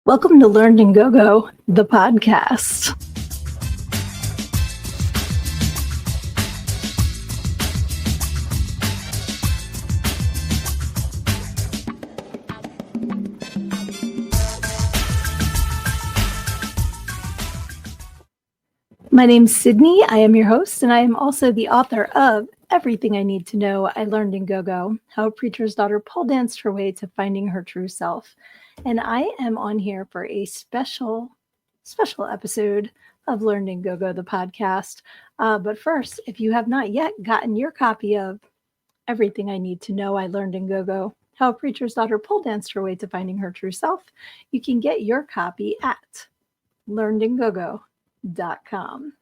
Welcome to Learned and Go-Go, the podcast. My name's Sydney. I am your host, and I am also the author of Everything I Need to Know I Learned in Go-Go, How a Preacher's Daughter Pole Danced Her Way to Finding Her True Self. And I am on here for a special episode of Learned in Go-Go, the podcast. But first, if you have not yet gotten your copy of Everything I Need to Know I Learned in Go-Go, How a Preacher's Daughter Pole Danced Her Way to Finding Her True Self, you can get your copy at learnedandgogo.com.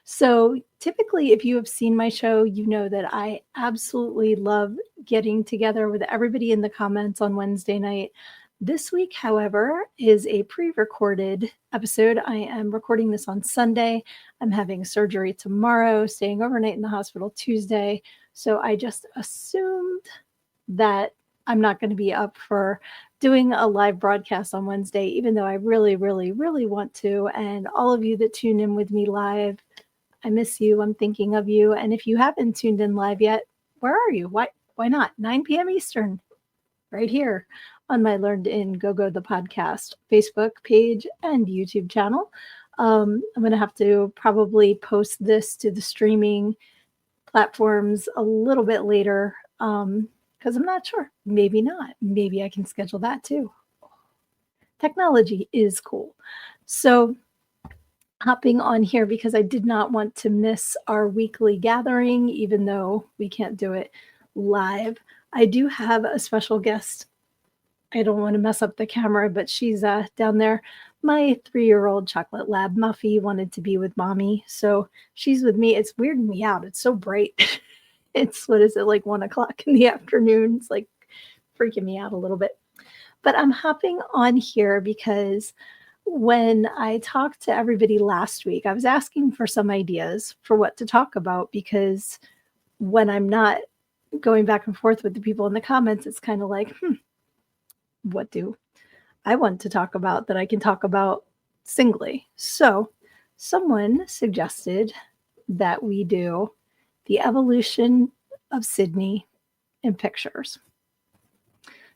So typically, if you have seen my show, you know that I absolutely love getting together with everybody in the comments on Wednesday night. This week, however, is a pre-recorded episode. I am recording this on Sunday. I'm having surgery tomorrow, staying overnight in the hospital Tuesday. So I just assumed that I'm not going to be up for doing a live broadcast on Wednesday, even though I really, really, really want to. And all of you that tune in with me live, I miss you. I'm thinking of you. And if you haven't tuned in live yet, where are you? Why not? 9 p.m. Eastern, right here on my Learned in Go-Go, the podcast, Facebook page and YouTube channel. I'm going to have to probably post this to the streaming platforms a little bit later because I'm not sure. Maybe not. Maybe I can schedule that too. Technology is cool. So hopping on here because I did not want to miss our weekly gathering, even though we can't do it live. I do have a special guest. I don't want to mess up the camera, but she's down there. My 3-year-old chocolate lab Muffy wanted to be with mommy, so she's with me. It's weirding me out. It's so bright. It's, what is it, like 1 o'clock in the afternoon? It's like freaking me out a little bit. But I'm hopping on here because when I talked to everybody last week, I was asking for some ideas for what to talk about, because when I'm not going back and forth with the people in the comments, it's kind of like, what do I want to talk about that I can talk about singly? So someone suggested that we do the evolution of Sydnee in pictures.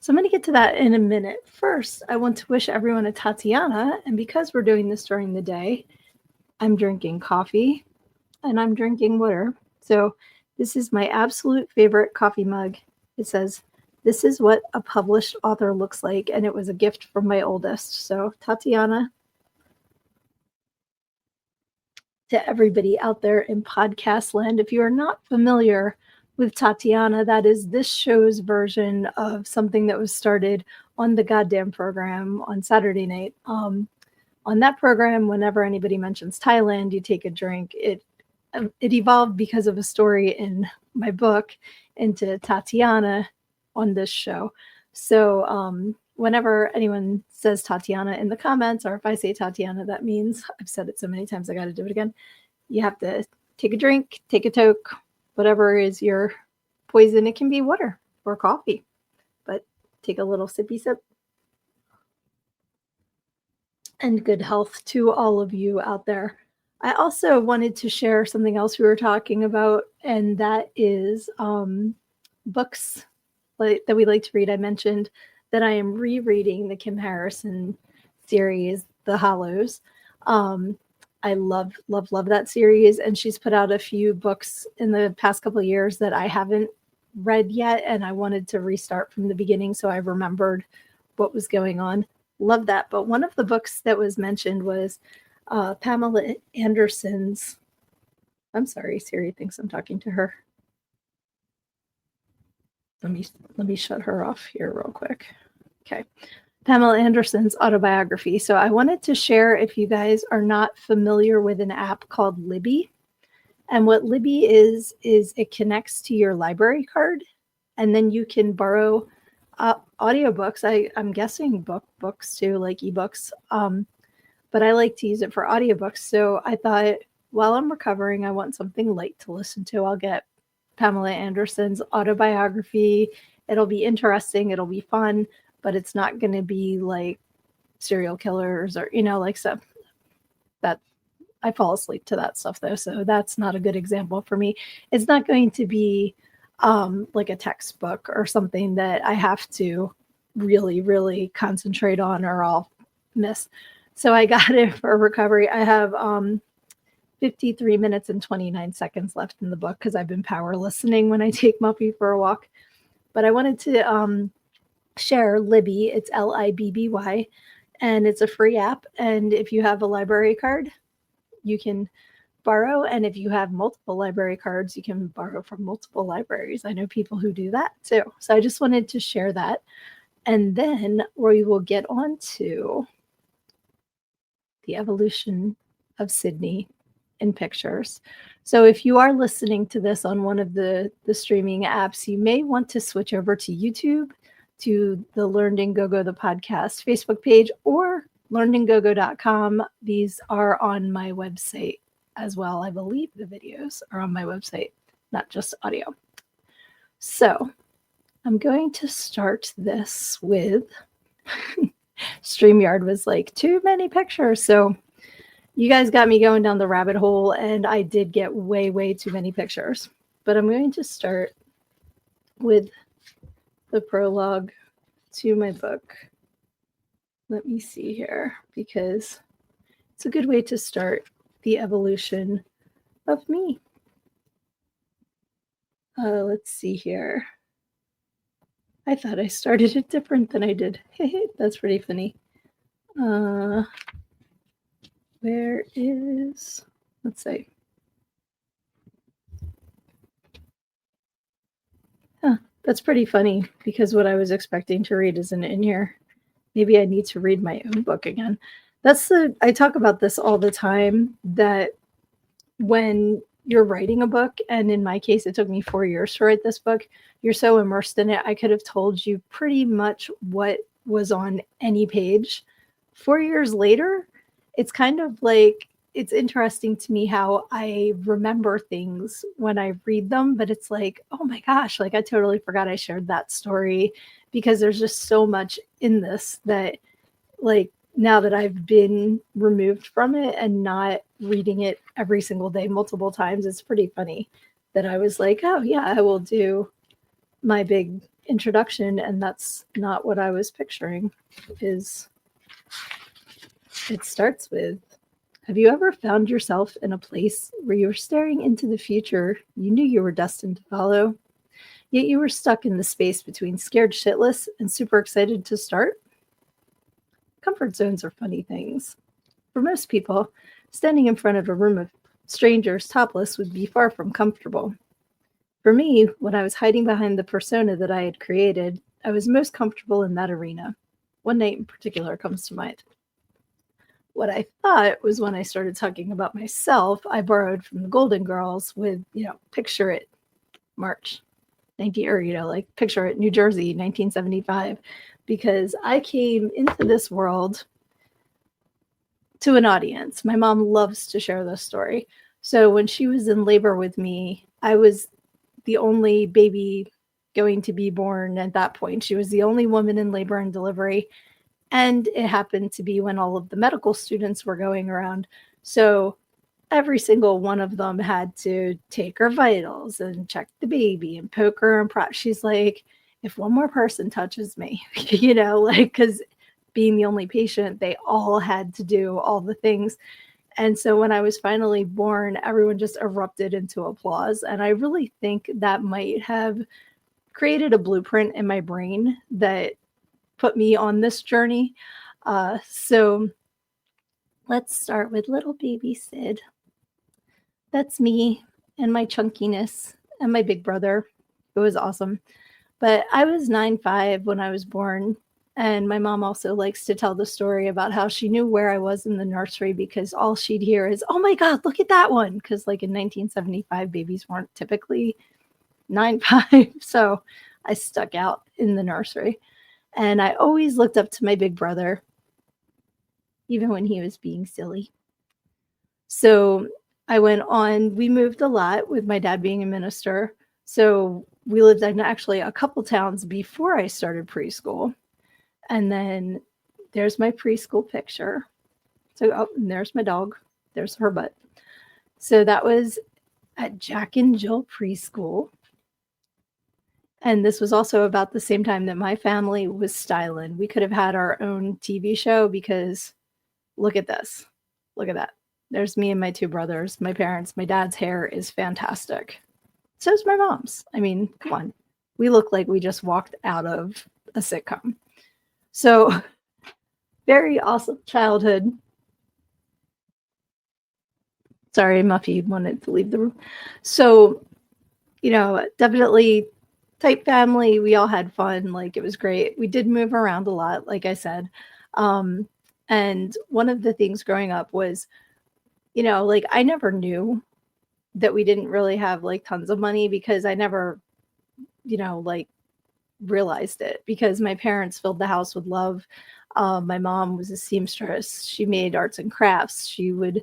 So I'm going to get to that in a minute. First, I want to wish everyone a Tatiana. And because we're doing this during the day, I'm drinking coffee and I'm drinking water. So this is my absolute favorite coffee mug. It says, "This is what a published author looks like." And it was a gift from my oldest. So Tatiana, to everybody out there in podcast land, if you are not familiar with Tatiana, that is this show's version of something that was started on the goddamn program on Saturday night. On that program, whenever anybody mentions Thailand, you take a drink. It evolved because of a story in my book into Tatiana on this show. So whenever anyone says Tatiana in the comments, or if I say Tatiana, that means, I've said it so many times I got to do it again. You have to take a drink, take a toke, whatever is your poison. It can be water or coffee, but take a little sippy sip. And good health to all of you out there. I also wanted to share something else we were talking about, and that is books that we like to read. I mentioned that I am rereading the Kim Harrison series, The Hollows. I love that series, and she's put out a few books in the past couple of years that I haven't read yet, and I wanted to restart from the beginning so I remembered what was going on. Love that. But one of the books that was mentioned was Pamela Anderson's. I'm sorry, Siri thinks I'm talking to her. Let me shut her off here real quick. Okay. Pamela Anderson's autobiography. So I wanted to share, if you guys are not familiar with an app called Libby. And what Libby is it connects to your library card, and then you can borrow audiobooks. I'm guessing books too, like ebooks. But I like to use it for audiobooks. So I thought, while I'm recovering, I want something light to listen to. I'll get Pamela Anderson's autobiography. It'll be interesting. It'll be fun, but it's not going to be like serial killers or, like stuff that I fall asleep to that stuff though. So that's not a good example for me. It's not going to be like a textbook or something that I have to really, really concentrate on or I'll miss. So I got it for recovery. I have 53 minutes and 29 seconds left in the book because I've been power listening when I take Muffy for a walk. But I wanted to share Libby. It's Libby, and it's a free app. And if you have a library card, you can borrow. And if you have multiple library cards, you can borrow from multiple libraries. I know people who do that too. So I just wanted to share that. And then we will get on to the evolution of Sydnee in pictures. So if you are listening to this on one of the streaming apps, you may want to switch over to YouTube, to the Learned in Go-Go, the podcast Facebook page, or learnedingogo.com. These are on my website as well. I believe the videos are on my website, not just audio. So I'm going to start this with StreamYard was like too many pictures. So you guys got me going down the rabbit hole and I did get way, way too many pictures. But I'm going to start with the prologue to my book. Let me see here because it's a good way to start the evolution of me. Let's see here. I thought I started it different than I did. That's pretty funny. Where is, let's see. That's pretty funny because what I was expecting to read isn't in here. Maybe I need to read my own book again. I talk about this all the time, that when you're writing a book, and in my case, it took me 4 years to write this book, you're so immersed in it. I could have told you pretty much what was on any page. 4 years later, it's kind of like, it's interesting to me how I remember things when I read them, but it's like, oh my gosh, like I totally forgot I shared that story, because there's just so much in this that, like, now that I've been removed from it and not reading it every single day multiple times, it's pretty funny that I was like, oh yeah, I will do my big introduction, and that's not what I was picturing. It starts with, have you ever found yourself in a place where you were staring into the future you knew you were destined to follow, yet you were stuck in the space between scared shitless and super excited to start? Comfort zones are funny things. For most people, standing in front of a room of strangers topless would be far from comfortable. For me, when I was hiding behind the persona that I had created, I was most comfortable in that arena. One night in particular comes to mind. What I thought was, when I started talking about myself, I borrowed from the Golden Girls with, picture it, March 19, or picture it, New Jersey, 1975, because I came into this world to an audience. My mom loves to share this story. So when she was in labor with me, I was the only baby going to be born at that point. She was the only woman in labor and delivery. And it happened to be when all of the medical students were going around. So every single one of them had to take her vitals and check the baby and poke her and prop. She's like, if one more person touches me, because being the only patient, they all had to do all the things. And so when I was finally born, everyone just erupted into applause. And I really think that might have created a blueprint in my brain that put me on this journey. So let's start with little baby Syd. That's me and my chunkiness and my big brother. It was awesome. But I was 9'5" when I was born. And my mom also likes to tell the story about how she knew where I was in the nursery because all she'd hear is, oh my God, look at that one. Because in 1975, babies weren't typically 9'5". So I stuck out in the nursery. And I always looked up to my big brother, even when he was being silly. So I went on, we moved a lot with my dad being a minister. So we lived in actually a couple towns before I started preschool. And then there's my preschool picture. So, oh, and there's my dog. There's her butt. So that was at Jack and Jill Preschool. And this was also about the same time that my family was styling. We could have had our own TV show because look at this. Look at that. There's me and my two brothers, my parents. My dad's hair is fantastic. So is my mom's. I mean, come on. We look like we just walked out of a sitcom. So, very awesome childhood. Sorry, Muffy wanted to leave the room. So, definitely tight family. We all had fun. Like, it was great. We did move around a lot, like I said. And one of the things growing up was, like I never knew that we didn't really have like tons of money because I never, like realized it because my parents filled the house with love. My mom was a seamstress. She made arts and crafts. She would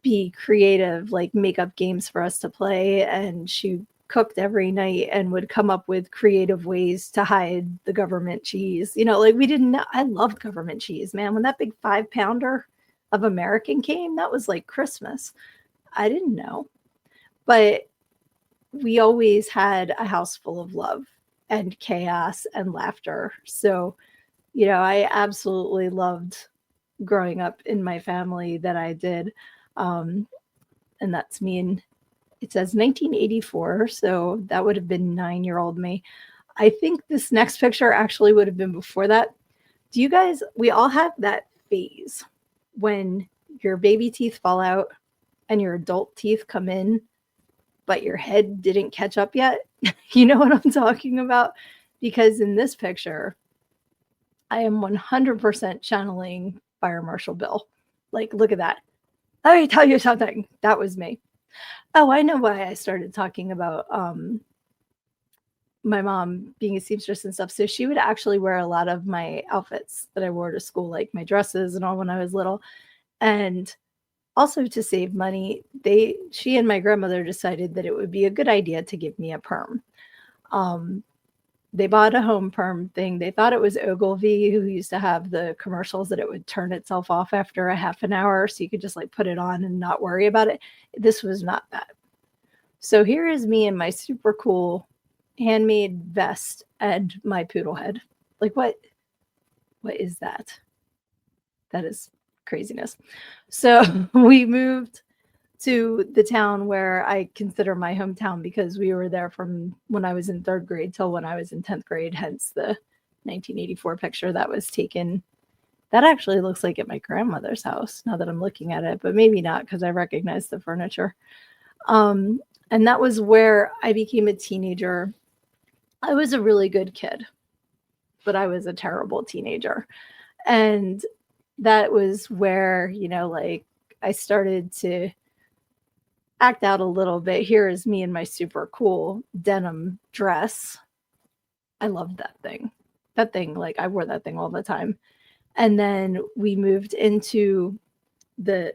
be creative, like make up games for us to play. And she cooked every night and would come up with creative ways to hide the government cheese. Like we didn't know. I loved government cheese, man. When that big 5-pounder of American came, that was like Christmas. I didn't know. But we always had a house full of love and chaos and laughter. So, I absolutely loved growing up in my family that I did. And that's me. And it says 1984. So that would have been 9-year-old me. I think this next picture actually would have been before that. Do you guys, we all have that phase when your baby teeth fall out and your adult teeth come in, but your head didn't catch up yet. You know what I'm talking about? Because in this picture, I am 100% channeling Fire Marshal Bill. Like, look at that. Let me tell you something. That was me. Oh, I know why I started talking about my mom being a seamstress and stuff. So she would actually wear a lot of my outfits that I wore to school, like my dresses and all when I was little. And also to save money, she and my grandmother decided that it would be a good idea to give me a perm. They bought a home perm thing. They thought it was Ogilvy, who used to have the commercials that it would turn itself off after a half an hour, so you could just like put it on and not worry about it. This was not that. So here is me in my super cool handmade vest and my poodle head. Like what is that? That is craziness. So we moved to the town where I consider my hometown because we were there from when I was in 3rd grade till when I was in 10th grade, hence the 1984 picture that was taken. That actually looks like at my grandmother's house now that I'm looking at it, but maybe not because I recognize the furniture. And that was where I became a teenager. I was a really good kid, but I was a terrible teenager. And that was where, like I started to act out a little bit. Here is me in my super cool denim dress. I loved that thing. That thing, like I wore that thing all the time. And then we moved into the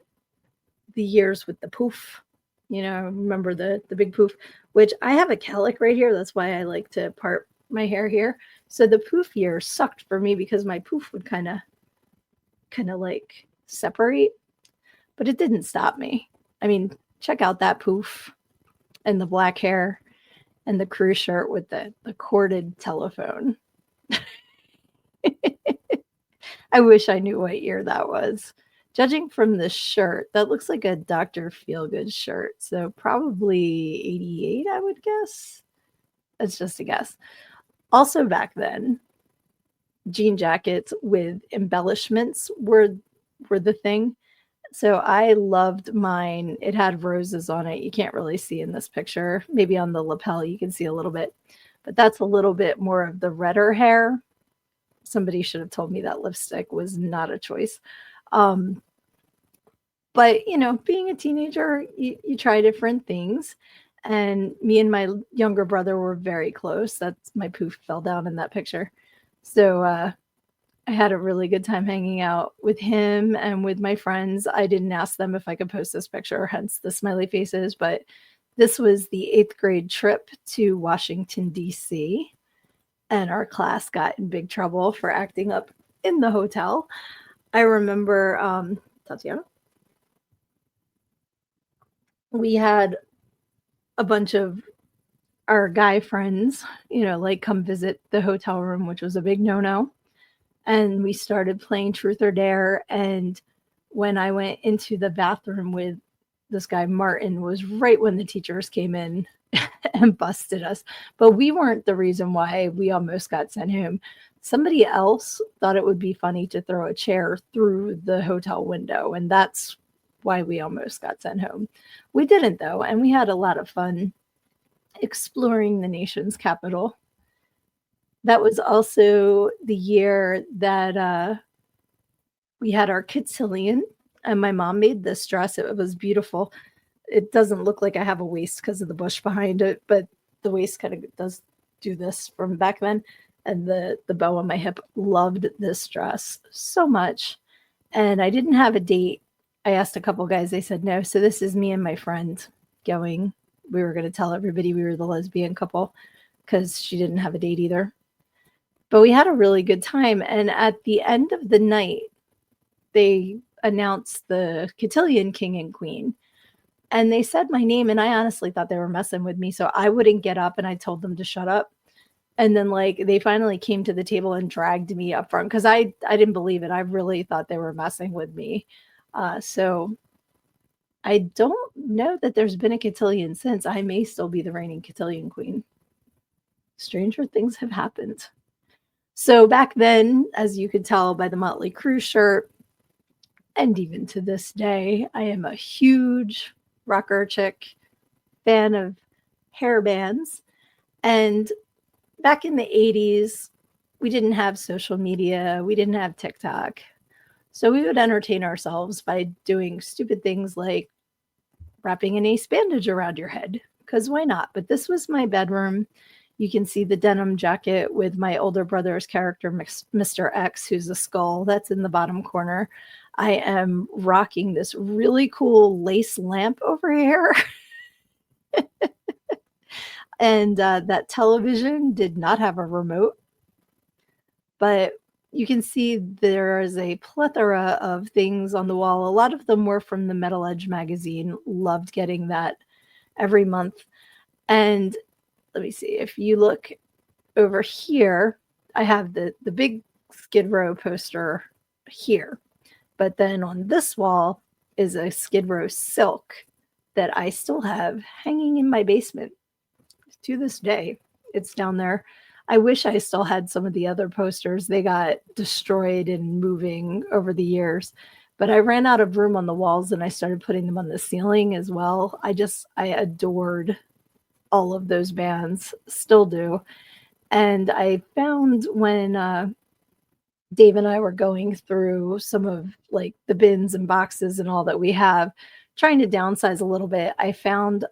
years with the poof. Remember the big poof, which I have a calic right here. That's why I like to part my hair here. So the poof year sucked for me because my poof would kind of like separate, but it didn't stop me. I mean, check out that poof and the black hair and the crew shirt with the corded telephone. I wish I knew what year that was. Judging from the shirt, that looks like a Dr. Feelgood shirt. So probably 88, I would guess. That's just a guess. Also back then, jean jackets with embellishments were the thing. So I loved mine. It had roses on it. You can't really see in this picture. Maybe on the lapel you can see a little bit. But that's a little bit more of the redder hair. Somebody should have told me that lipstick was not a choice. But, being a teenager, you try different things. And me and my younger brother were very close. That's my poof fell down in that picture. So I had a really good time hanging out with him and with my friends. I didn't ask them if I could post this picture, hence the smiley faces. But this was the 8th grade trip to Washington, D.C. And our class got in big trouble for acting up in the hotel. I remember, Tatiana, we had a bunch of our guy friends, like come visit the hotel room, which was a big no-no. And we started playing Truth or Dare. And when I went into the bathroom with this guy, Martin, was right when the teachers came in and busted us. But we weren't the reason why we almost got sent home. Somebody else thought it would be funny to throw a chair through the hotel window. And that's why we almost got sent home. We didn't, though. And we had a lot of fun exploring the nation's capital. That was also the year that we had our cotillion, and my mom made this dress. It was beautiful. It doesn't look like I have a waist because of the bush behind it, but the waist kind of does do this from back then. And the bow on my hip. Loved this dress so much. And I didn't have a date. I asked a couple guys. They said no. So this is me and my friend going. We were going to tell everybody we were the lesbian couple because she didn't have a date either. But we had a really good time. And at the end of the night, they announced the cotillion king and queen. And they said my name, and I honestly thought they were messing with me. So I wouldn't get up, and I told them to shut up. And then, they finally came to the table and dragged me up front because I didn't believe it. I really thought they were messing with me. So I don't know that there's been a cotillion since. I may still be the reigning cotillion queen. Stranger things have happened. So back then, as you could tell by the Motley Crue shirt, and even to this day, I am a huge rocker chick, fan of hair bands. And back in the 80s, we didn't have social media. We didn't have TikTok. So we would entertain ourselves by doing stupid things like wrapping an ace bandage around your head, because why not? But this was my bedroom. You can see the denim jacket with my older brother's character, Mr. X, who's a skull. That's in the bottom corner. I am rocking this really cool lace lamp over here. And that television did not have a remote. But you can see there is a plethora of things on the wall. A lot of them were from the Metal Edge magazine. Loved getting that every month. And let me see, if you look over here, I have the big Skid Row poster here. But then on this wall is a Skid Row silk that I still have hanging in my basement. To this day, it's down there. I wish I still had some of the other posters. They got destroyed and moving over the years. But I ran out of room on the walls and I started putting them on the ceiling as well. I adored all of those bands, still do. And I found when Dave and I were going through some of the bins and boxes and all that we have, trying to downsize a little bit, I found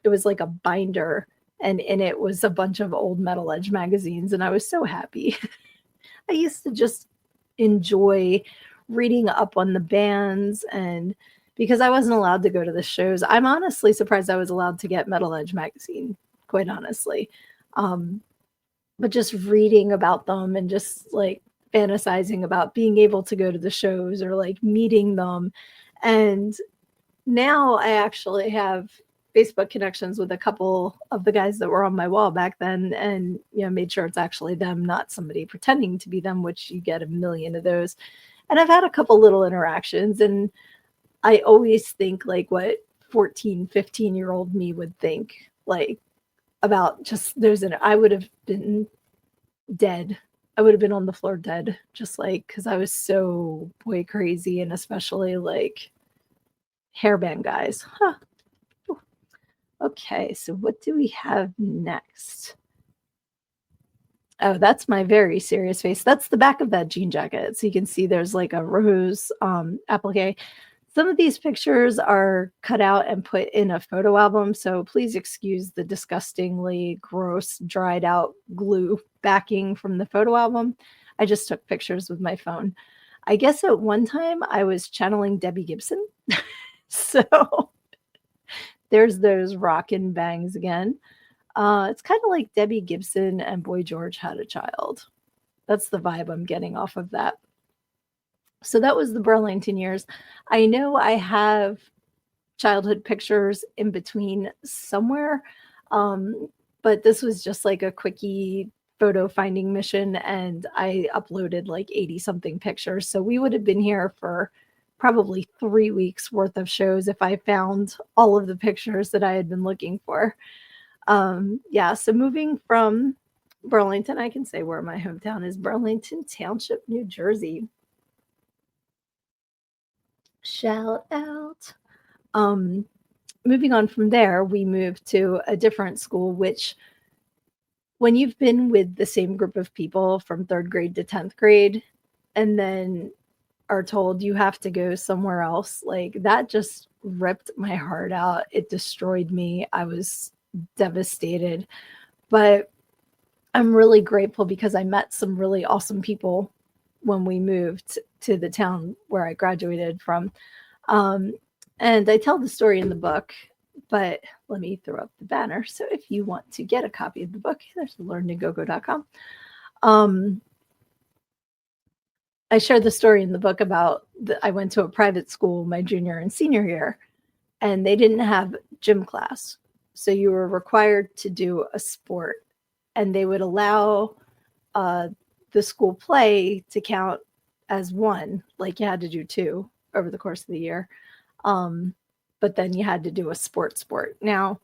it was like a binder, and in it was a bunch of old Metal Edge magazines, and I was so happy. I used to just enjoy reading up on the bands, and because I wasn't allowed to go to the shows, I'm honestly surprised I was allowed to get Metal Edge magazine, quite honestly. But just reading about them and just fantasizing about being able to go to the shows or meeting them. And now I actually have Facebook connections with a couple of the guys that were on my wall back then, and made sure it's actually them, not somebody pretending to be them, which you get a million of those. And I've had a couple little interactions, and I always think what 14, 15-year-old me would think about just I would have been dead. I would have been on the floor dead, just because I was so boy crazy, and especially hairband guys. Huh. Okay, so what do we have next? Oh, that's my very serious face. That's the back of that jean jacket. So you can see there's a rose applique. Some of these pictures are cut out and put in a photo album, so please excuse the disgustingly gross, dried out glue backing from the photo album. I just took pictures with my phone. I guess at one time I was channeling Debbie Gibson. So there's those rockin' bangs again. It's kind of like Debbie Gibson and Boy George had a child. That's the vibe I'm getting off of that. So that was the Burlington years. I know I have childhood pictures in between somewhere, but this was just like a quickie photo finding mission, and I uploaded like 80 something pictures. So we would have been here for probably 3 weeks worth of shows if I found all of the pictures that I had been looking for. Yeah, so moving from Burlington, I can say where my hometown is, Burlington Township, New Jersey. Shout out. Um, Moving on from there, we moved to a different school, which when you've been with the same group of people from 3rd grade to 10th grade and then are told you have to go somewhere else, like that just ripped my heart out. It destroyed me. I was devastated. But I'm really grateful because I met some really awesome people when we moved to the town where I graduated from. Um, and I tell the story in the book, but let me throw up the banner. So if you want to get a copy of the book, there's learntogogo.com. I shared the story in the book about I went to a private school my junior and senior year, and they didn't have gym class. So you were required to do a sport, and they would allow the school play to count as one, like you had to do two over the course of the year. But then you had to do a sport. Now,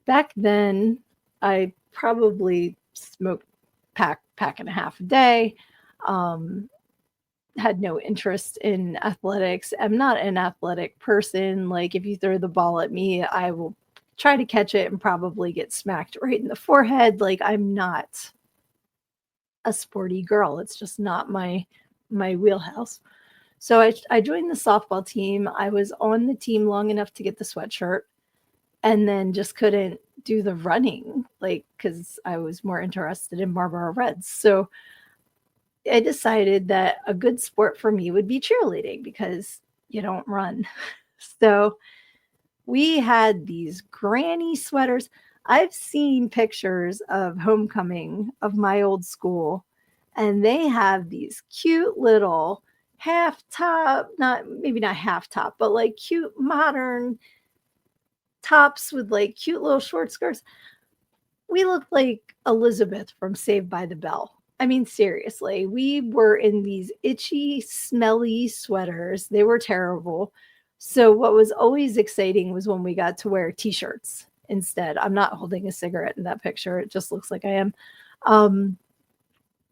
back then, I probably smoked pack and a half a day. Had no interest in athletics. I'm not an athletic person. Like if you throw the ball at me, I will try to catch it and probably get smacked right in the forehead. Like I'm not a sporty girl. It's just not my wheelhouse. So I joined the softball team. I was on the team long enough to get the sweatshirt and then just couldn't do the running, like, because I was more interested in Marlboro Reds. So I decided that a good sport for me would be cheerleading because you don't run. So we had these granny sweaters. I've seen pictures of homecoming of my old school, and they have these cute little half top, maybe not half top, but like cute modern tops with like cute little short skirts. We looked like Elizabeth from Saved by the Bell. I mean, seriously, we were in these itchy, smelly sweaters. They were terrible. So, what was always exciting was when we got to wear t shirts instead. I'm not holding a cigarette in that picture. It just looks like I am.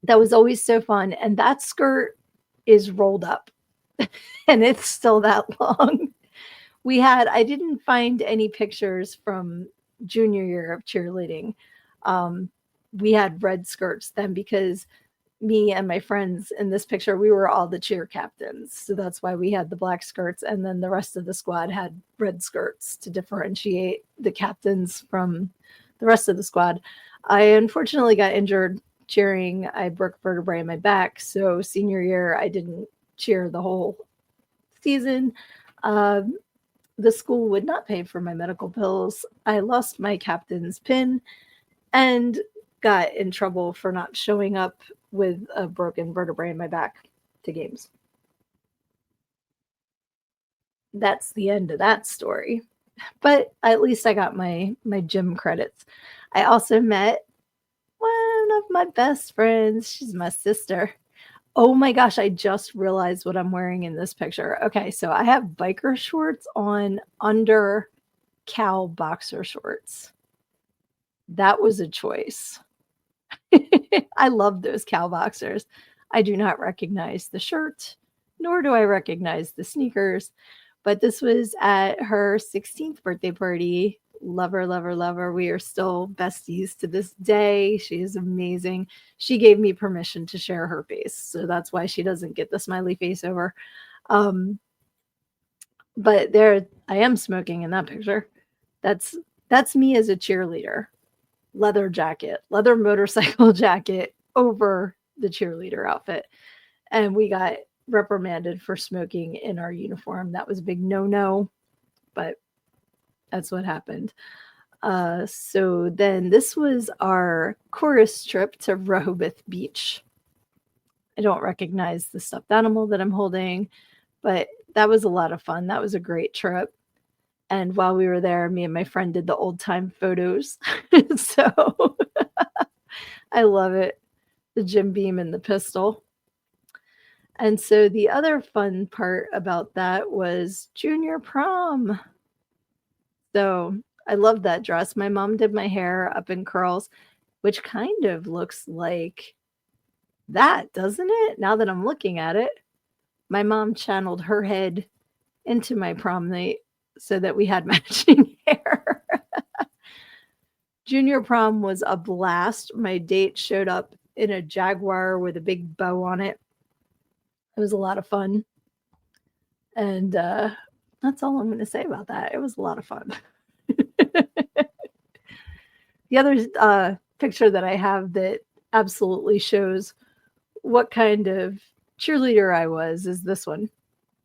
That was always so fun. And that skirt is rolled up and it's still that long. I didn't find any pictures from junior year of cheerleading. We had red skirts then because me and my friends in this picture, we were all the cheer captains. So that's why we had the black skirts. And then the rest of the squad had red skirts to differentiate the captains from the rest of the squad. I unfortunately got injured cheering. I broke vertebrae in my back. So senior year, I didn't cheer the whole season. The school would not pay for my medical bills. I lost my captain's pin and got in trouble for not showing up with a broken vertebrae in my back to games. That's the end of that story. But at least I got my gym credits. I also met one of my best friends. She's my sister. Oh my gosh, I just realized what I'm wearing in this picture. Okay, so I have biker shorts on under cow boxer shorts. That was a choice. I love those cow boxers. I do not recognize the shirt, nor do I recognize the sneakers. But this was at her 16th birthday party. Love her, love her, love her. We are still besties to this day. She is amazing. She gave me permission to share her face. So that's why she doesn't get the smiley face over. But there I am smoking in that picture. That's me as a cheerleader. Leather jacket, leather motorcycle jacket over the cheerleader outfit. And we got reprimanded for smoking in our uniform. That was a big no-no, but that's what happened. So then this was our chorus trip to Rehoboth Beach. I don't recognize the stuffed animal that I'm holding, but that was a lot of fun. That was a great trip. And while we were there, me and my friend did the old time photos. So I love it. The Jim Beam and the pistol. And so the other fun part about that was junior prom. So I love that dress. My mom did my hair up in curls, which kind of looks like that, doesn't it? Now that I'm looking at it, my mom channeled her head into my prom night so that we had matching hair. Junior prom was a blast. My date showed up in a Jaguar with a big bow on it. It was a lot of fun. And that's all I'm going to say about that. It was a lot of fun. The other picture that I have that absolutely shows what kind of cheerleader I was is this one,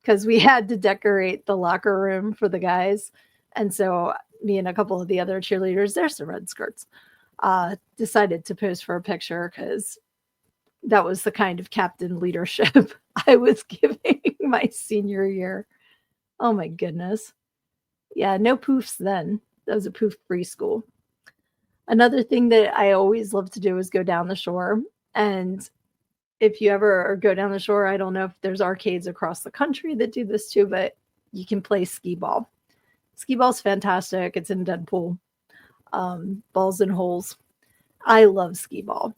because we had to decorate the locker room for the guys. And so me and a couple of the other cheerleaders, there's some red skirts, decided to pose for a picture because that was the kind of captain leadership I was giving my senior year. Oh my goodness. Yeah, no poofs then. That was a poof-free school. Another thing that I always love to do is go down the shore. And if you ever go down the shore, I don't know if there's arcades across the country that do this too, but you can play skee ball. Skee ball's fantastic. It's in Deadpool. Balls and holes. I love skee ball,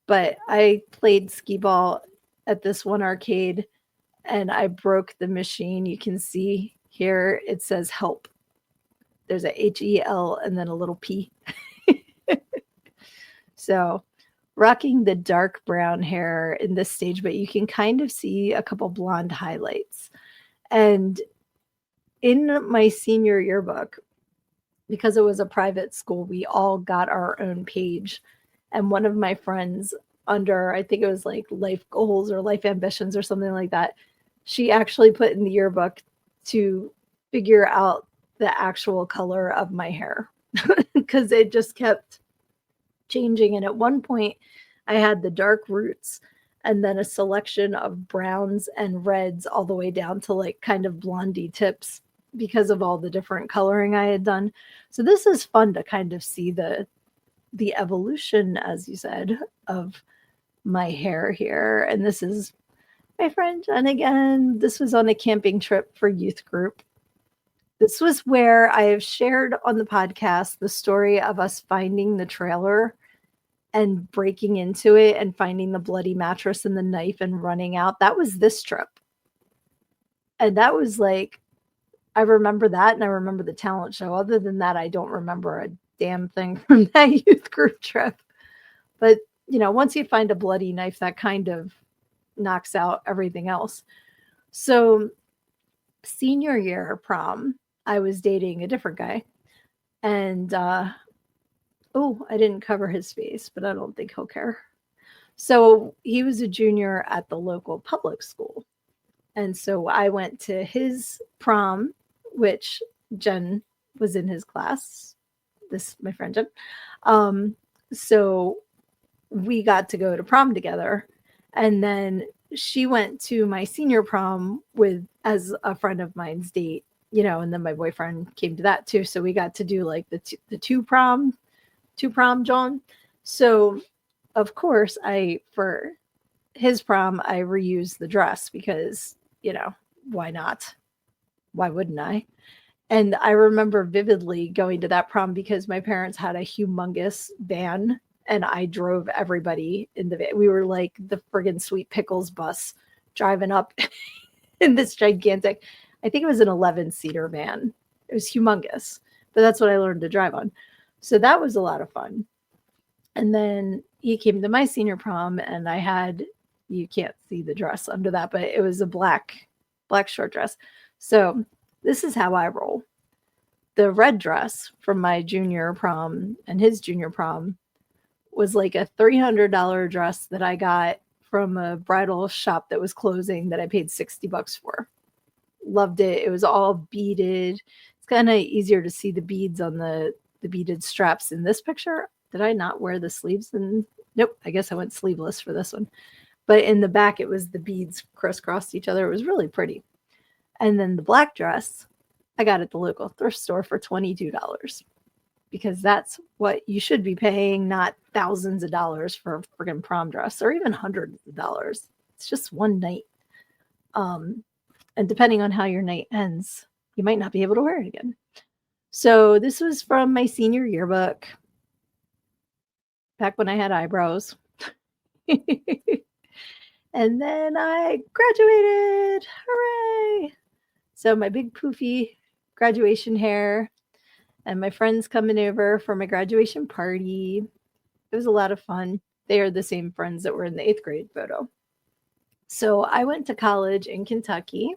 but I played skee ball at this one arcade and I broke the machine. You can see here it says help. There's a HEL and then a little P. So rocking the dark brown hair in this stage, but you can kind of see a couple blonde highlights. And in my senior yearbook, because it was a private school, we all got our own page. And one of my friends, under, I think it was like life goals or life ambitions or something like that, she actually put in the yearbook to figure out the actual color of my hair because it just kept changing. And at one point, I had the dark roots and then a selection of browns and reds all the way down to like kind of blondie tips because of all the different coloring I had done. So this is fun to kind of see the evolution, as you said, of my hair here. And this is my friend Jen again. This was on a camping trip for youth group. This was where I have shared on the podcast the story of us finding the trailer and breaking into it and finding the bloody mattress and the knife and running out. That was this trip. And that was like, I remember that and I remember the talent show. Other than that, I don't remember a damn thing from that youth group trip. But, you know, once you find a bloody knife, that kind of knocks out everything else. So senior year prom, I was dating a different guy. And, oh, I didn't cover his face, but I don't think he'll care. So he was a junior at the local public school. And so I went to his prom, which Jen was in his class. This, my friend Jen. So we got to go to prom together. And then she went to my senior prom as a friend of mine's date, you know, and then my boyfriend came to that too. So we got to do like the two prom John. So of course for his prom, I reused the dress because, you know, why not? Why wouldn't I? And I remember vividly going to that prom because my parents had a humongous van and I drove everybody in the van. We were like the friggin' Sweet Pickles bus driving up in this gigantic, I think it was an 11-seater van. It was humongous, but that's what I learned to drive on. So that was a lot of fun. And then he came to my senior prom and I had, you can't see the dress under that, but it was a black short dress. So this is how I roll. The red dress from my junior prom and his junior prom was like a $300 dress that I got from a bridal shop that was closing that I paid $60 for. Loved it. It was all beaded. It's kind of easier to see the beads on the beaded straps in this picture. Did I not wear the sleeves? And nope, I guess I went sleeveless for this one. but in the back it was the beads crisscrossed each other. It was really pretty. And then the black dress I got at the local thrift store for $22 because that's what you should be paying, not thousands of dollars for a friggin' prom dress or even hundreds of dollars. It's just one night. And depending on how your night ends, you might not be able to wear it again. So this was from my senior yearbook, back when I had eyebrows. And then I graduated. Hooray! So my big poofy graduation hair and my friends coming over for my graduation party. It was a lot of fun. They are the same friends that were in the 8th grade photo. So I went to college in Kentucky,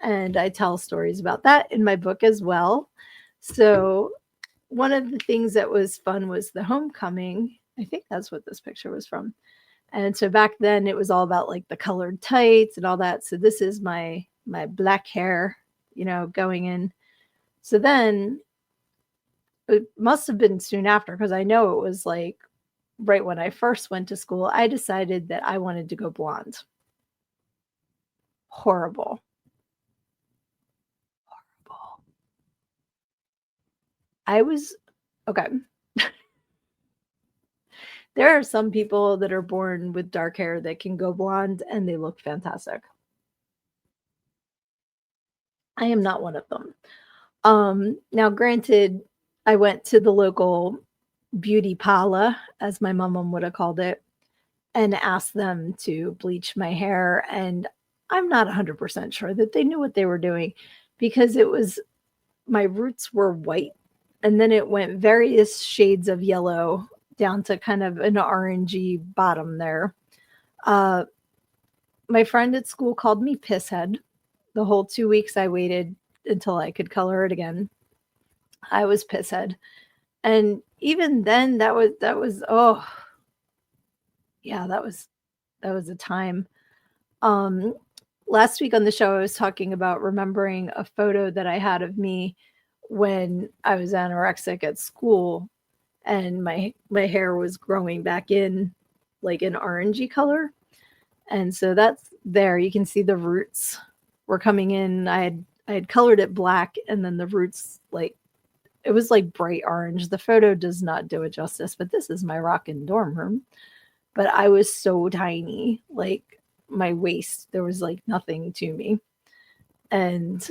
and I tell stories about that in my book as well. So one of the things that was fun was the homecoming. I think that's what this picture was from. And so back then it was all about like the colored tights and all that. So this is my black hair, going in. So then it must have been soon after, because I know it was like right when I first went to school, I decided that I wanted to go blonde. Horrible. I was okay. There are some people that are born with dark hair that can go blonde and they look fantastic. I am not one of them. Now granted, I went to the local beauty parlor, as my mom would have called it, and asked them to bleach my hair, and I'm not 100% sure that they knew what they were doing, because my roots were white, and then it went various shades of yellow down to kind of an orangey bottom there. My friend at school called me pisshead. The whole 2 weeks I waited until I could color it again. I was pisshead. And even then that was oh yeah, that was a time. Last week on the show I was talking about remembering a photo that I had of me when I was anorexic at school, and my hair was growing back in like an orangey color. And so that's there. You can see the roots were coming in. I had colored it black, and then the roots, like, it was like bright orange. The photo does not do it justice, but this is my rockin' dorm room. But I was so tiny, like my waist, there was like nothing to me. And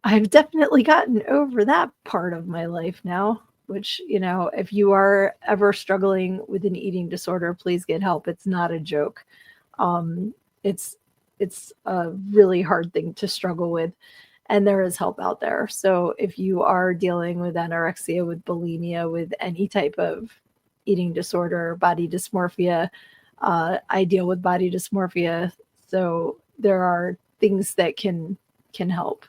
I've definitely gotten over that part of my life now, which, if you are ever struggling with an eating disorder, please get help. It's not a joke. It's a really hard thing to struggle with, and there is help out there. So if you are dealing with anorexia, with bulimia, with any type of eating disorder, body dysmorphia, I deal with body dysmorphia. So there are things that can help.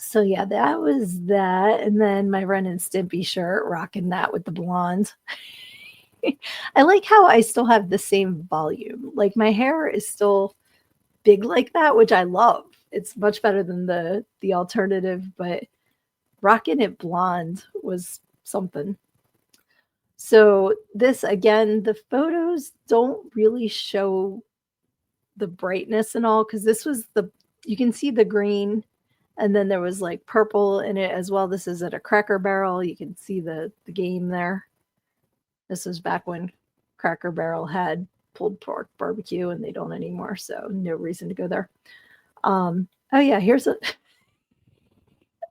So yeah, that was that. And then my Ren and Stimpy shirt, rocking that with the blonde. I like how I still have the same volume. Like my hair is still big like that, which I love. It's much better than the alternative, but rocking it blonde was something. So this, again, the photos don't really show the brightness and all, because this was you can see the green, and then there was like purple in it as well. This is at a Cracker Barrel. You can see the game there. This was back when Cracker Barrel had pulled pork barbecue, and they don't anymore, so no reason to go there. Oh yeah, here's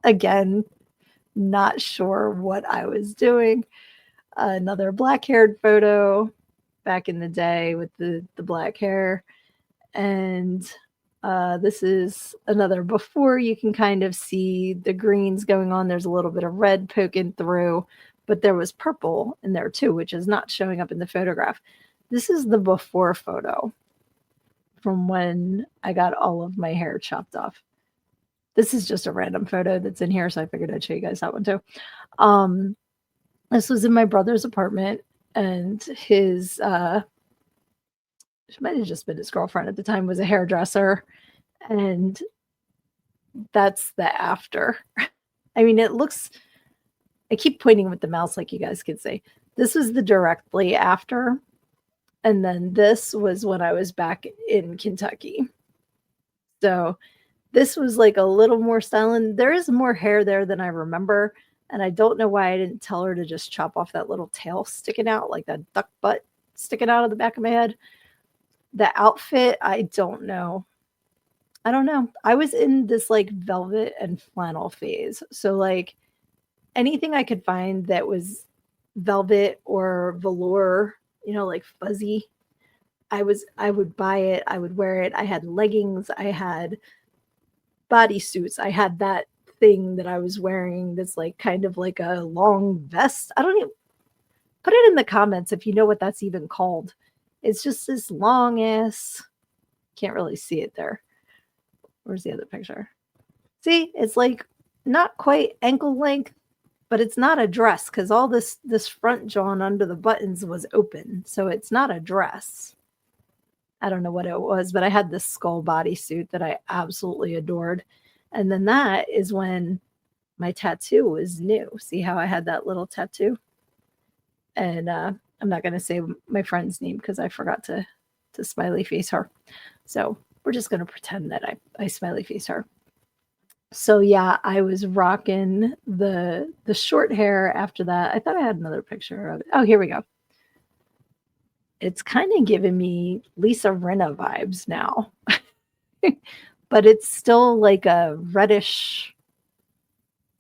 again, not sure what I was doing. Another black-haired photo back in the day with the black hair. And this is another before. You can kind of see the greens going on. There's a little bit of red poking through, but there was purple in there too, which is not showing up in the photograph. This is the before photo from when I got all of my hair chopped off. This is just a random photo that's in here, so I figured I'd show you guys that one too. This was in my brother's apartment, and his might have just been his girlfriend at the time, was a hairdresser, and that's the after. I mean, it looks, I keep pointing with the mouse like you guys could see. This was the directly after, And then this was when I was back in Kentucky. So this was like a little more styling. There is more hair there than I remember. And I don't know why I didn't tell her to just chop off that little tail sticking out, like that duck butt sticking out of the back of my head. The outfit, I don't know. I don't know. I was in this like velvet and flannel phase. So like anything I could find that was velvet or velour, like fuzzy, I would buy it, I would wear it. I had leggings, I had bodysuits, I had that thing that I was wearing that's like kind of like a long vest. I don't even put it in the comments if you know what that's even called. It's just this long ass, can't really see it there. Where's the other picture? See, it's like not quite ankle length, but it's not a dress because all this front john under the buttons was open. So it's not a dress. I don't know what it was, but I had this skull bodysuit that I absolutely adored. And then that is when my tattoo was new. See how I had that little tattoo? And I'm not going to say my friend's name because I forgot to smiley face her. So we're just going to pretend that I smiley face her. So yeah, I was rocking the short hair after that. I thought I had another picture of it. Oh, here we go. It's kind of giving me Lisa Rinna vibes now. But it's still like a reddish,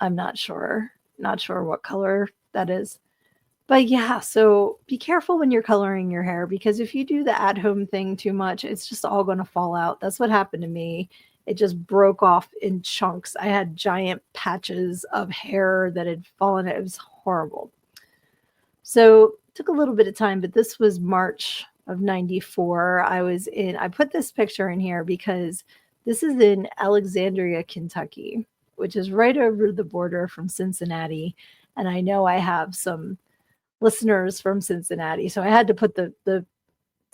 I'm not sure what color that is. But yeah, so be careful when you're coloring your hair because if you do the at-home thing too much, it's just all going to fall out. That's what happened to me. It just broke off in chunks. I had giant patches of hair that had fallen. It was horrible. So it took a little bit of time, but this was March of 94. I put this picture in here because this is in Alexandria, Kentucky, which is right over the border from Cincinnati. And I know I have some listeners from Cincinnati. So I had to put the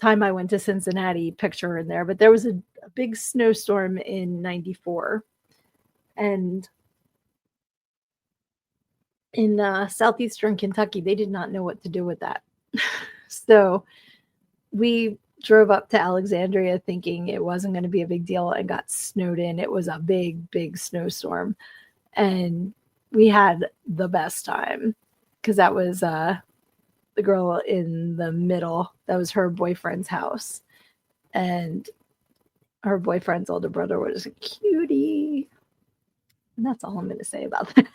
time I went to Cincinnati picture in there, but there was a big snowstorm in 94. And in southeastern Kentucky, they did not know what to do with that. So we drove up to Alexandria thinking it wasn't going to be a big deal and got snowed in. It was a big, big snowstorm. And we had the best time because that was the girl in the middle. That was her boyfriend's house. And her boyfriend's older brother was a cutie. And that's all I'm going to say about that.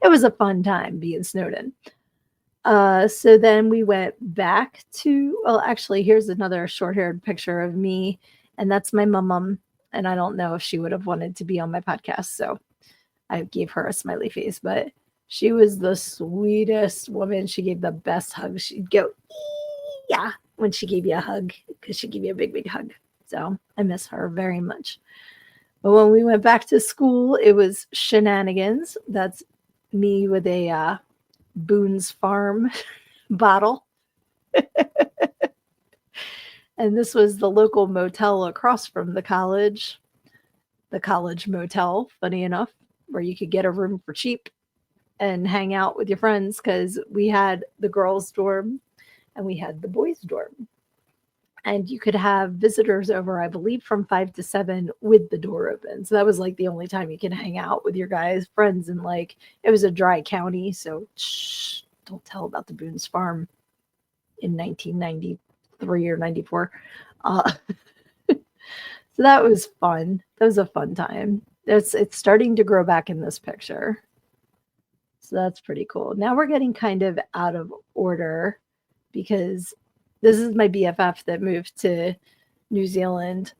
It was a fun time being snowed in. So then we went back to, well, actually, here's another short-haired picture of me, and that's my mom. And I don't know if she would have wanted to be on my podcast, so I gave her a smiley face, but she was the sweetest woman. She gave the best hug. She'd go, yeah, when she gave you a hug, because she gave you a big, big hug. So I miss her very much. But when we went back to school, it was shenanigans. That's me with a Boone's Farm bottle. And this was the local motel across from the college motel, funny enough, where you could get a room for cheap and hang out with your friends because we had the girls' dorm and we had the boys' dorm. And you could have visitors over, I believe, from 5 to 7 with the door open. So that was like the only time you can hang out with your guys' friends. And like, it was a dry county. So shh, don't tell about the Boone's Farm in 1993 or 94. So that was fun. That was a fun time. It's starting to grow back in this picture. So that's pretty cool. Now we're getting kind of out of order because this is my BFF that moved to New Zealand.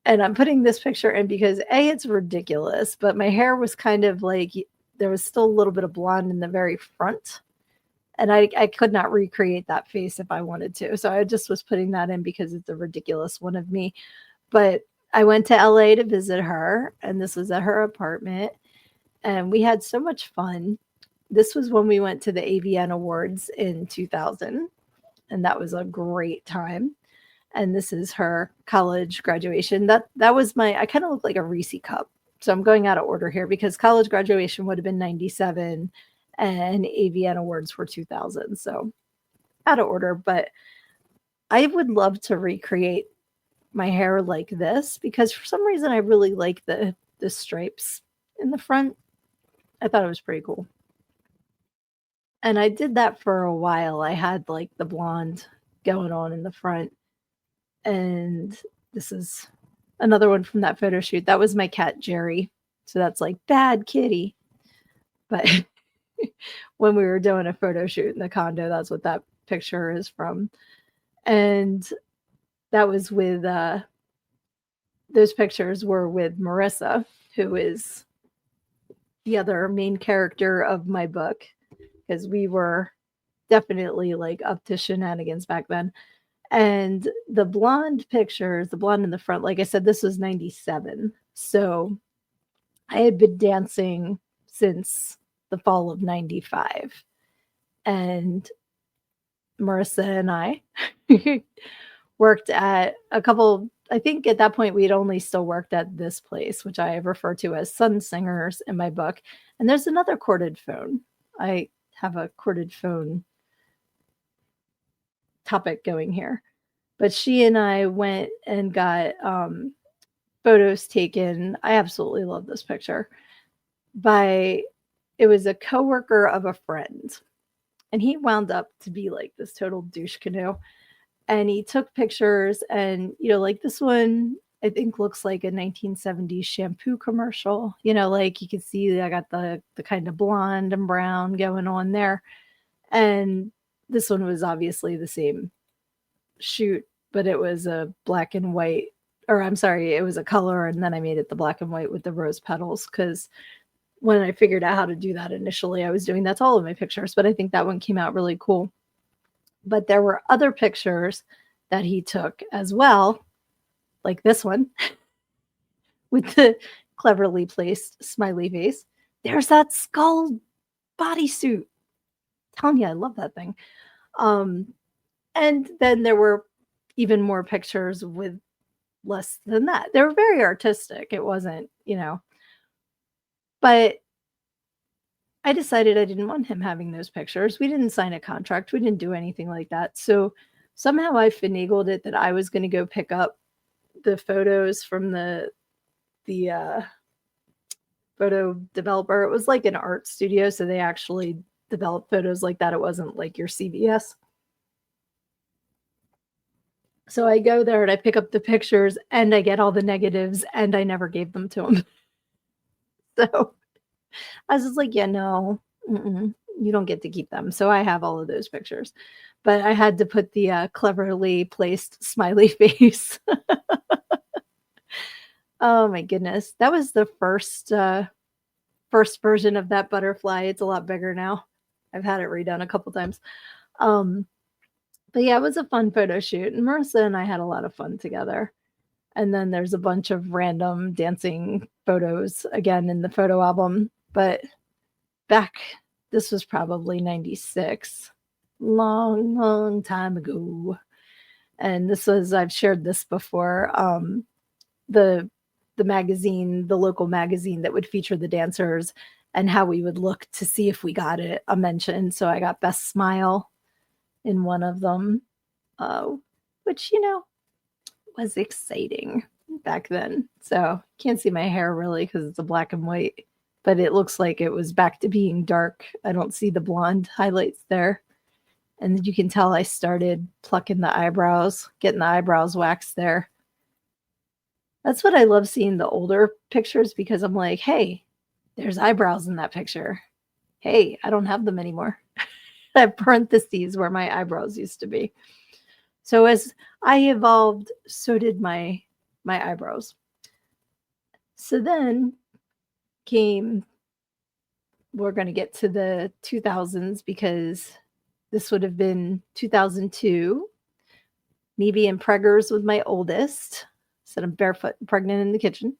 And I'm putting this picture in because A, it's ridiculous, but my hair was kind of like, there was still a little bit of blonde in the very front. And I could not recreate that face if I wanted to. So I just was putting that in because it's a ridiculous one of me. But I went to LA to visit her, and this was at her apartment. And we had so much fun. This was when we went to the AVN Awards in 2000. And that was a great time. And this is her college graduation. That was I kind of look like a Reese cup. So I'm going out of order here because college graduation would have been 97 and AVN Awards were 2000. So out of order, but I would love to recreate my hair like this because for some reason I really like the stripes in the front. I thought it was pretty cool. And I did that for a while. I had like the blonde going on in the front. And this is another one from that photo shoot. That was my cat Jerry. So that's like bad kitty. But when we were doing a photo shoot in the condo, that's what that picture is from. And that was with those pictures were with Marissa, who is the other main character of my book, because we were definitely like up to shenanigans back then. And the blonde pictures, the blonde in the front, like I said, this was 97. So I had been dancing since the fall of 95. And Marissa and I worked at a couple, I think at that point we had only still worked at this place, which I refer to as Sun Singers in my book. And there's another corded phone. I have a corded phone topic going here. But she and I went and got photos taken. I absolutely love this picture. By it was a coworker of a friend, and he wound up to be like this total douche canoe. And he took pictures, and like this one, I think looks like a 1970s shampoo commercial. Like you can see I got the kind of blonde and brown going on there, and this one was obviously the same shoot, but it was a black and white, or I'm sorry, it was a color, and then I made it the black and white with the rose petals because when I figured out how to do that initially, I was doing that to all of my pictures, but I think that one came out really cool. But there were other pictures that he took as well, like this one with the cleverly placed smiley face. There's that skull bodysuit. Telling you, I love that thing. Um, and then there were even more pictures with less than that. They were very artistic. It wasn't, but I decided I didn't want him having those pictures. We didn't sign a contract. We didn't do anything like that. So somehow I finagled it that I was going to go pick up the photos from the photo developer. It was like an art studio, so they actually developed photos like that. It wasn't like your CVS. So I go there and I pick up the pictures and I get all the negatives and I never gave them to him. So I was just like, yeah, no, you don't get to keep them. So I have all of those pictures. But I had to put the cleverly placed smiley face. Oh my goodness. That was the first version of that butterfly. It's a lot bigger now. I've had it redone a couple times. But yeah, it was a fun photo shoot. And Marissa and I had a lot of fun together. And then there's a bunch of random dancing photos again in the photo album. But this was probably 96, long time ago. And I've shared this before. The magazine, the local magazine that would feature the dancers and how we would look to see if we got a mention. So I got Best Smile in one of them, which, was exciting back then. So can't see my hair really because it's a black and white, but it looks like it was back to being dark. I don't see the blonde highlights there. And you can tell I started plucking the eyebrows, getting the eyebrows waxed there. That's what I love seeing the older pictures because I'm like, hey, there's eyebrows in that picture. Hey, I don't have them anymore. I have parentheses where my eyebrows used to be. So as I evolved, so did my eyebrows. So then we're going to get to the 2000s because this would have been 2002. Me being preggers with my oldest. Said I'm barefoot and pregnant in the kitchen.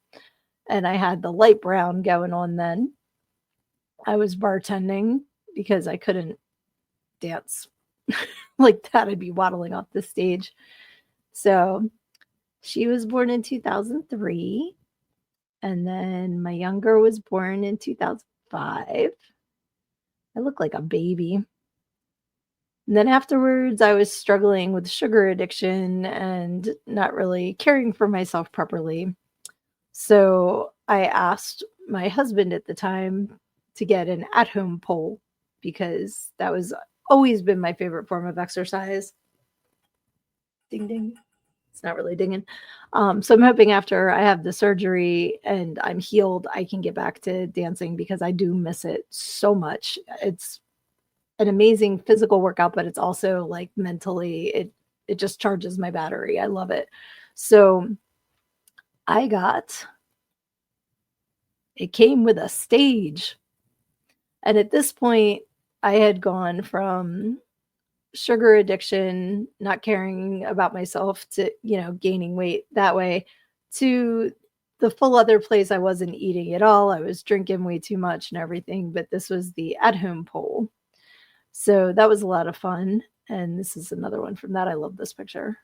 And I had the light brown going on then. I was bartending because I couldn't dance like that. I'd be waddling off the stage. So she was born in 2003. And then my younger was born in 2005. I look like a baby. And then afterwards, I was struggling with sugar addiction and not really caring for myself properly. So I asked my husband at the time to get an at home pole because that was always been my favorite form of exercise. Ding ding. It's not really dinging. So I'm hoping after I have the surgery and I'm healed, I can get back to dancing because I do miss it so much. It's an amazing physical workout, but it's also like mentally, it just charges my battery. I love it. So I got it came with a stage. And at this point, I had gone from sugar addiction, not caring about myself to, gaining weight that way to the full other place. I wasn't eating at all. I was drinking way too much and everything, but this was the at home pole. So that was a lot of fun. And this is another one from that. I love this picture.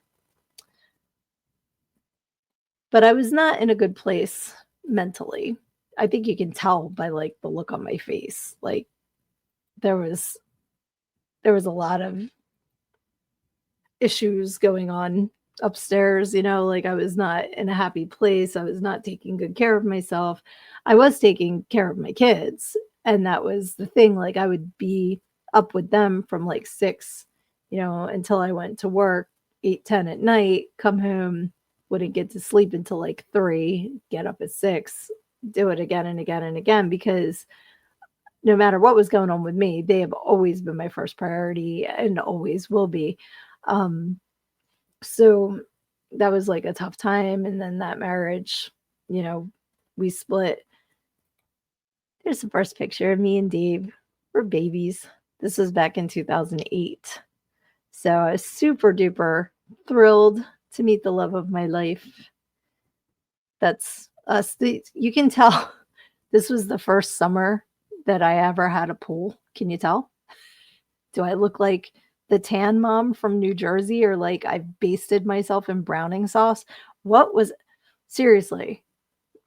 But I was not in a good place mentally. I think you can tell by like the look on my face. Like there was a lot of issues going on upstairs, like I was not in a happy place. I was not taking good care of myself. I was taking care of my kids, and that was the thing. Like I would be up with them from like 6, until I went to work, 8, 10 at night, come home, wouldn't get to sleep until like 3, get up at 6, do it again and again and again because no matter what was going on with me, they have always been my first priority and always will be. Um, so that was like a tough time. And then that marriage, we split. There's the first picture of me and Dave. We're babies. This was back in 2008. So I was super duper thrilled to meet the love of my life. That's us. You can tell this was the first summer that I ever had a pool. Can you tell? Do I look like the tan mom from New Jersey or like I've basted myself in browning sauce? What was seriously,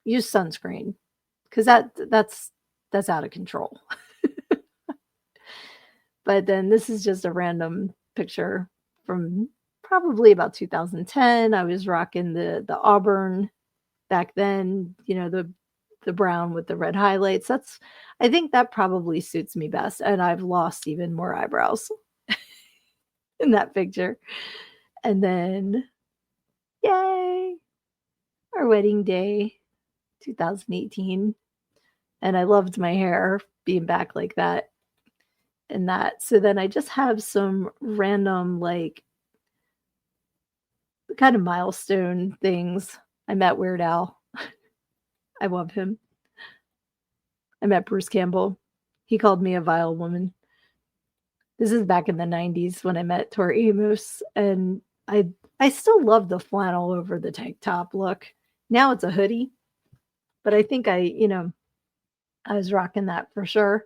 use sunscreen because that's out of control. But then this is just a random picture from probably about 2010. I was rocking the auburn back then, the brown with the red highlights. I think that probably suits me best. And I've lost even more eyebrows in that picture. And then, yay, our wedding day, 2018. And I loved my hair being back like that and that. So then I just have some random, like, kind of milestone things. I met Weird Al. I love him. I met Bruce Campbell. He called me a vile woman. This is back in the 90s when I met Tori Amos, and I still love the flannel over the tank top look. Now it's a hoodie, but I think I was rocking that for sure.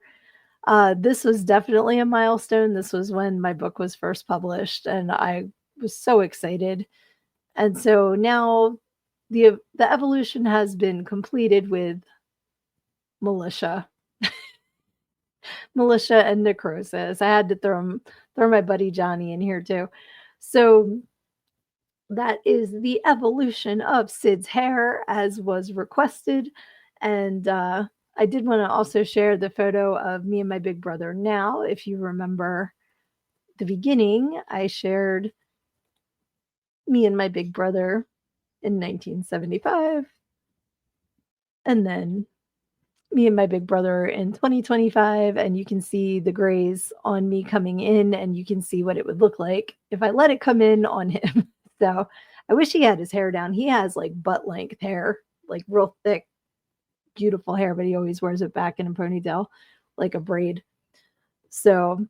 This was definitely a milestone. This was when my book was first published, and I was so excited. And so now the evolution has been completed with militia, militia and necrosis. I had to throw my buddy Johnny in here too. So that is the evolution of Syd's hair as was requested. And I did want to also share the photo of me and my big brother now. If you remember the beginning, I shared me and my big brother in 1975. And then me and my big brother in 2025, and you can see the grays on me coming in, and you can see what it would look like if I let it come in on him. So I wish he had his hair down. He has like butt length hair, like real thick, beautiful hair, but he always wears it back in a ponytail, like a braid. So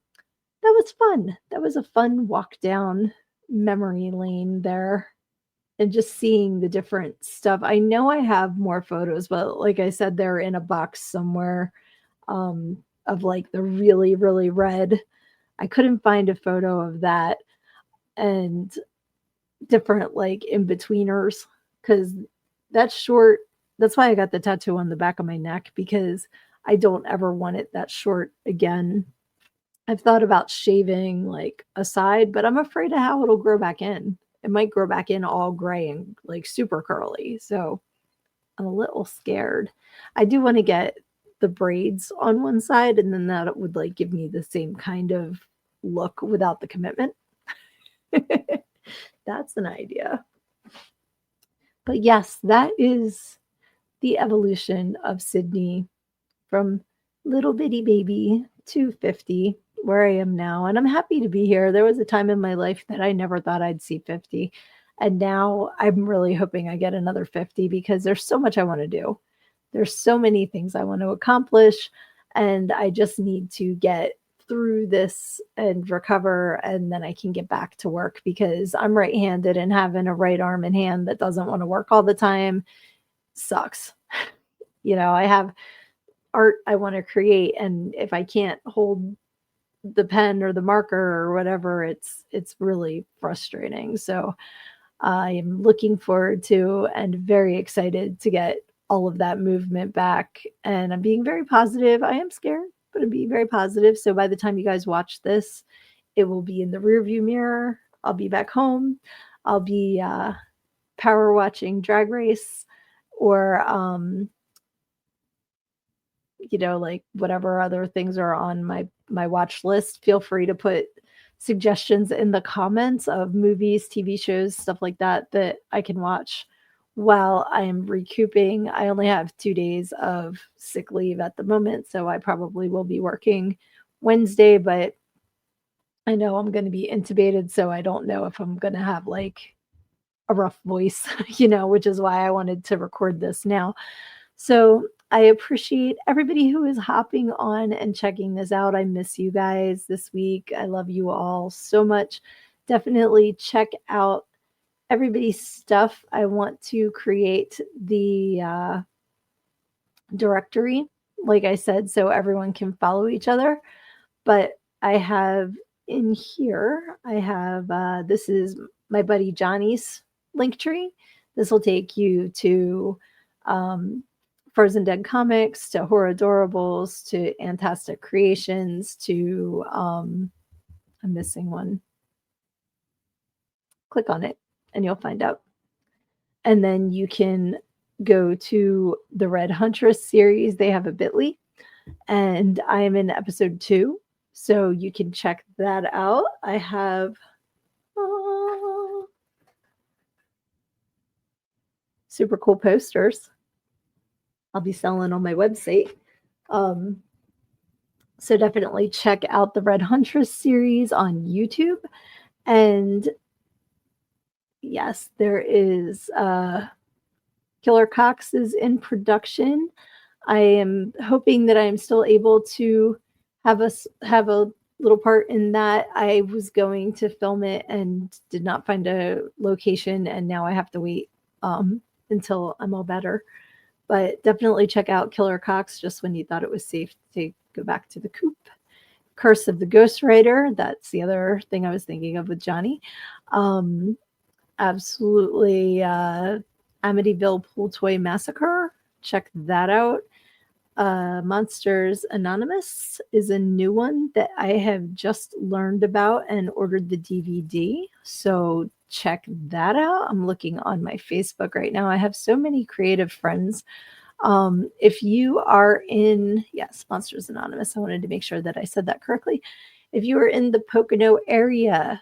that was fun. That was a fun walk down memory lane there and just seeing the different stuff. I know I have more photos, but like I said, they're in a box somewhere of like the really, really red. I couldn't find a photo of that and different like in betweeners because that's short. That's why I got the tattoo on the back of my neck because I don't ever want it that short again. I've thought about shaving like a side, but I'm afraid of how it'll grow back in. It might grow back in all gray and like super curly. So I'm a little scared. I do want to get the braids on one side, and then that would like give me the same kind of look without the commitment. That's an idea. But yes, that is the evolution of Sydnee from little bitty baby to 50, where I am now. And I'm happy to be here. There was a time in my life that I never thought I'd see 50. And now I'm really hoping I get another 50 because there's so much I want to do. There's so many things I want to accomplish. And I just need to get through this and recover, and then I can get back to work because I'm right-handed, and having a right arm and hand that doesn't want to work all the time sucks. I have art I want to create, and if I can't hold the pen or the marker or whatever, it's really frustrating. So I am looking forward to and very excited to get all of that movement back. And I'm being very positive. I am scared, but I'm being very positive. So by the time you guys watch this, it will be in the rearview mirror. I'll be back home. I'll be power watching Drag Race, or like whatever other things are on my watch list. Feel free to put suggestions in the comments of movies, TV shows, stuff like that I can watch while I am recouping. I only have 2 days of sick leave at the moment, so I probably will be working Wednesday, but I know I'm going to be intubated, so I don't know if I'm going to have like a rough voice, which is why I wanted to record this now. So I appreciate everybody who is hopping on and checking this out. I miss you guys this week. I love you all so much. Definitely check out everybody's stuff. I want to create the directory, like I said, so everyone can follow each other. But I have in here, this is my buddy Johnny's link tree. This will take you to Frozen Dead Comics, to Horror Adorables, to Fantastic Creations, to I'm missing one. Click on it and you'll find out. And then you can go to the Red Huntress series. They have a bit.ly, and I am in episode 2, so you can check that out. I have super cool posters I'll be selling on my website. So definitely check out the Red Huntress series on YouTube. And yes, there is Killer Cox is in production. I am hoping that I am still able to have a little part in that. I was going to film it and did not find a location, and now I have to wait until I'm all better. But definitely check out Killer Cox just when you thought it was safe to go back to the coop. Curse of the Ghostwriter, that's the other thing I was thinking of with Johnny. Absolutely. Amityville Pool Toy Massacre, check that out. Monsters Anonymous is a new one that I have just learned about and ordered the DVD. So check that out. I'm looking on my Facebook right now. I have so many creative friends. If you are in, yes, Monsters Anonymous, I wanted to make sure that I said that correctly. If you are in the Pocono area,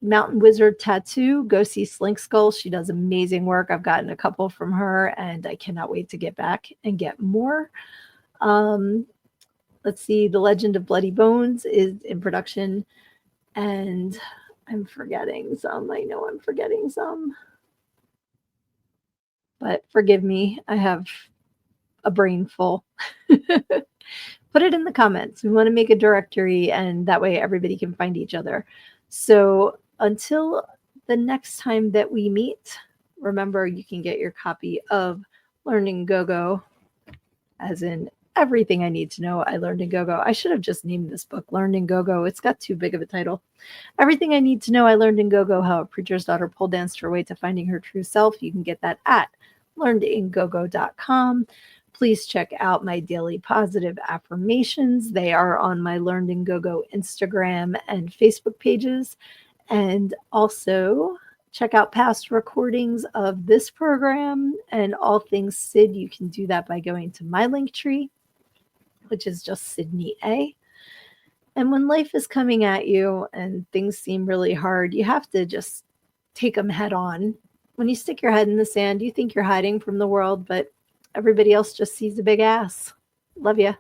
Mountain Wizard Tattoo, go see Slink Skull. She does amazing work. I've gotten a couple from her, and I cannot wait to get back and get more. Let's see, The Legend of Bloody Bones is in production, and I'm forgetting some. I know I'm forgetting some, but forgive me. I have a brain full. Put it in the comments. We want to make a directory, and that way everybody can find each other. So until the next time that we meet, remember you can get your copy of Learn and Go-Go, as in everything I need to know I learned in Go-Go. I should have just named this book Learn and Go-Go. It's got too big of a title. Everything I Need to Know I Learned in Go-Go, How a Preacher's Daughter Pole Danced Her Way to Finding Her True Self. You can get that at learnedingogo.com. Please check out my daily positive affirmations. They are on my Learned and Go-Go Instagram and Facebook pages. And also check out past recordings of this program and all things Syd. You can do that by going to my link tree, which is just Sydnee A. And when life is coming at you and things seem really hard, you have to just take them head on. When you stick your head in the sand, you think you're hiding from the world, but everybody else just sees a big ass. Love ya.